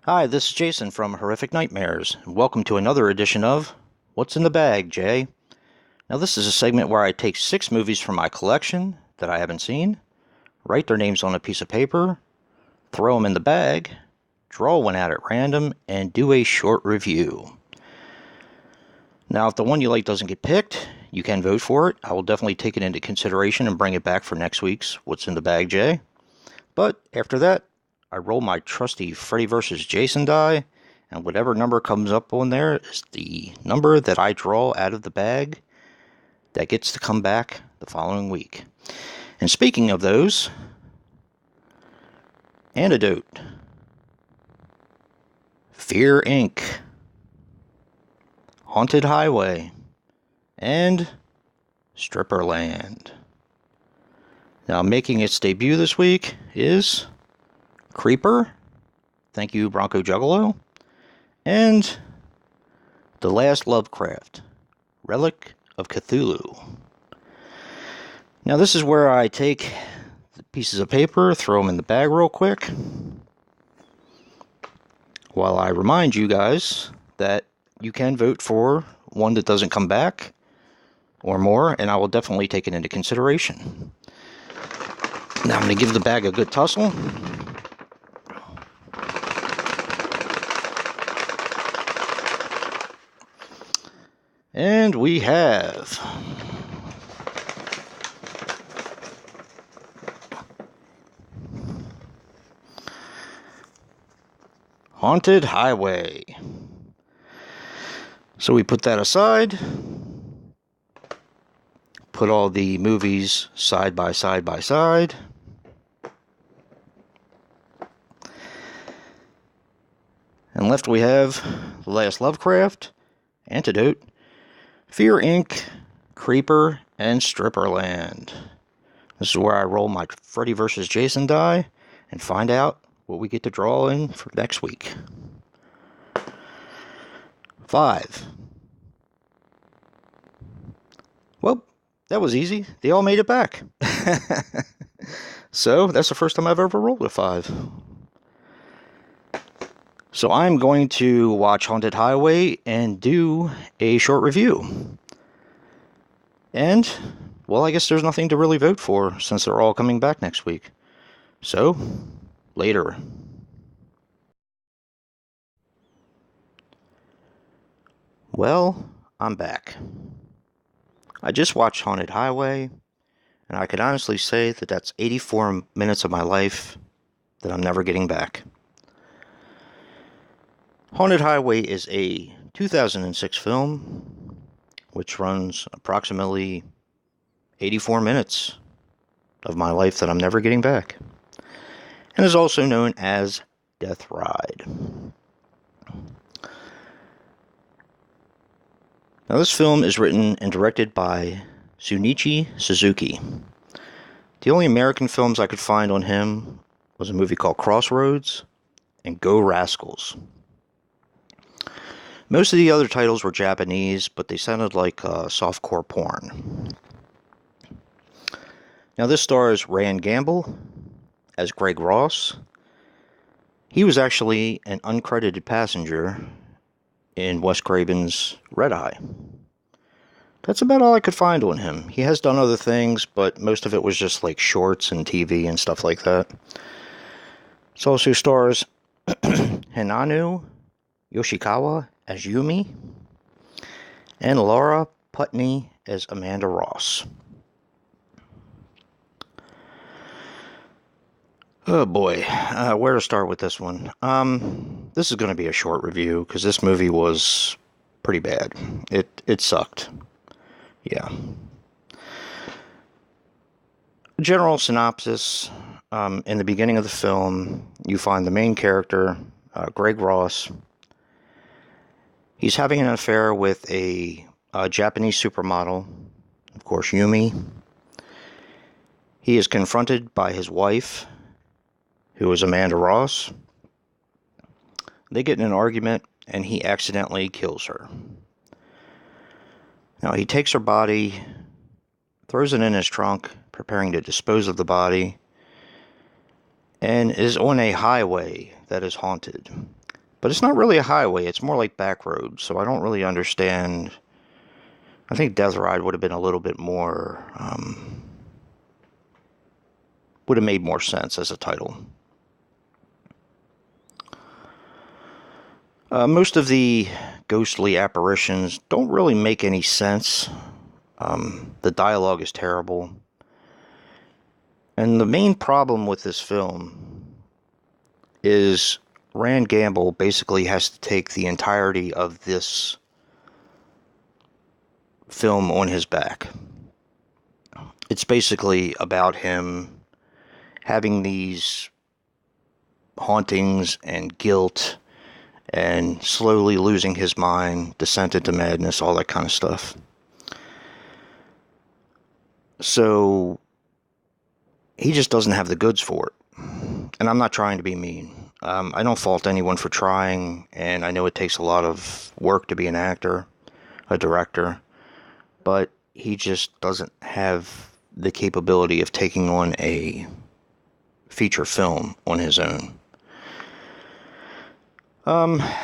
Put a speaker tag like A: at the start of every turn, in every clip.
A: Hi, this is Jason from Horrific Nightmares, and welcome to another edition of What's in the Bag, Jay? Now, this is a segment where I take 6 movies from my collection that I haven't seen, write their names on a piece of paper, throw them in the bag, draw one out at random, and do a short review. Now, if the one you like doesn't get picked, you can vote for it. I will definitely take it into consideration and bring it back for next week's What's in the Bag, Jay? But after that, I roll my trusty Freddy vs. Jason die, and whatever number comes up on there is the number that I draw out of the bag that gets to come back the following week. And speaking of those, Antidote, Fear Inc., Haunted Highway, and Stripperland. Now, making its debut this week is Creeper, thank you Bronco Juggalo, and The Last Lovecraft, Relic of Cthulhu. Now this is where I take the pieces of paper, throw them in the bag real quick, while I remind you guys that you can vote for one that doesn't come back, or more, and I will definitely take it into consideration. Now I'm going to give the bag a good tussle. And we have Haunted Highway. So we put that aside, put all the movies side by side by side. And left we have The Last Lovecraft, Antidote, Fear Inc., Creeper, and Stripperland. This is where I roll my Freddy vs. Jason die and find out what we get to draw in for next week. 5. Well, that was easy. They all made it back. So, that's the first time I've ever rolled a 5. So I'm going to watch Haunted Highway and do a short review. And, well, I guess there's nothing to really vote for since they're all coming back next week. So, later. Well, I'm back. I just watched Haunted Highway, and I can honestly say that that's 84 minutes of my life that I'm never getting back. Haunted Highway is a 2006 film, which runs approximately 84 minutes of my life that I'm never getting back, and is also known as Death Ride. Now, this film is written and directed by Shunichi Suzuki. The only American films I could find on him was a movie called Crossroads and Go Rascals. Most of the other titles were Japanese, but they sounded like softcore porn. Now, this stars Rand Gamble as Greg Ross. He was actually an uncredited passenger in Wes Craven's Red Eye. That's about all I could find on him. He has done other things, but most of it was just like shorts and TV and stuff like that. It also stars Hinanu Yoshikawa as Yumi, and Laura Putney as Amanda Ross. Oh boy, where to start with this one? This is going to be a short review because this movie was pretty bad. It sucked. Yeah. General synopsis. In the beginning of the film, you find the main character, Greg Ross. He's having an affair with a Japanese supermodel, of course, Yumi. He is confronted by his wife, who is Amanda Ross. They get in an argument, and he accidentally kills her. Now, he takes her body, throws it in his trunk, preparing to dispose of the body, and is on a highway that is haunted. But it's not really a highway, it's more like back roads, so I don't really understand. I think Death Ride would have been a little bit more, would have made more sense as a title. Most of the ghostly apparitions don't really make any sense. The dialogue is terrible. And the main problem with this film is Rand Gamble basically has to take the entirety of this film on his back. It's basically about him having these hauntings and guilt and slowly losing his mind, descent into madness, all that kind of stuff. So he just doesn't have the goods for it. And I'm not trying to be mean. I don't fault anyone for trying, and I know it takes a lot of work to be an actor, a director, but he just doesn't have the capability of taking on a feature film on his own. I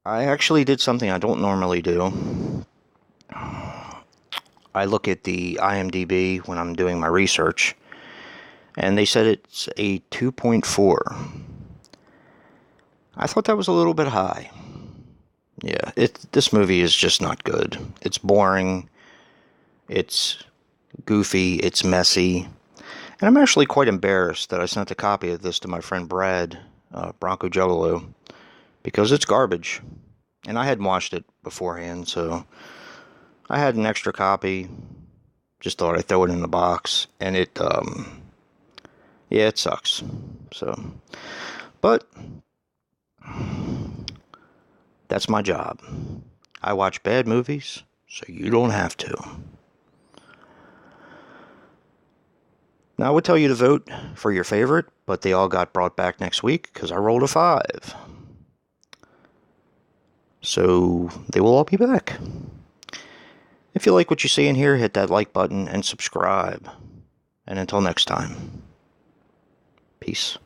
A: actually did something I don't normally do. I look at the IMDb when I'm doing my research, and they said it's a 2.4. I thought that was a little bit high. Yeah, this movie is just not good. It's boring, it's goofy, it's messy, and I'm actually quite embarrassed that I sent a copy of this to my friend Brad, Bronco Juggalo, because it's garbage. And I hadn't watched it beforehand, so I had an extra copy. Just thought I'd throw it in the box, and it sucks. So, but that's my job. I watch bad movies, so you don't have to. Now, I would tell you to vote for your favorite, but they all got brought back next week because I rolled a 5. So, they will all be back. If you like what you see in here, hit that like button and subscribe. And until next time, peace.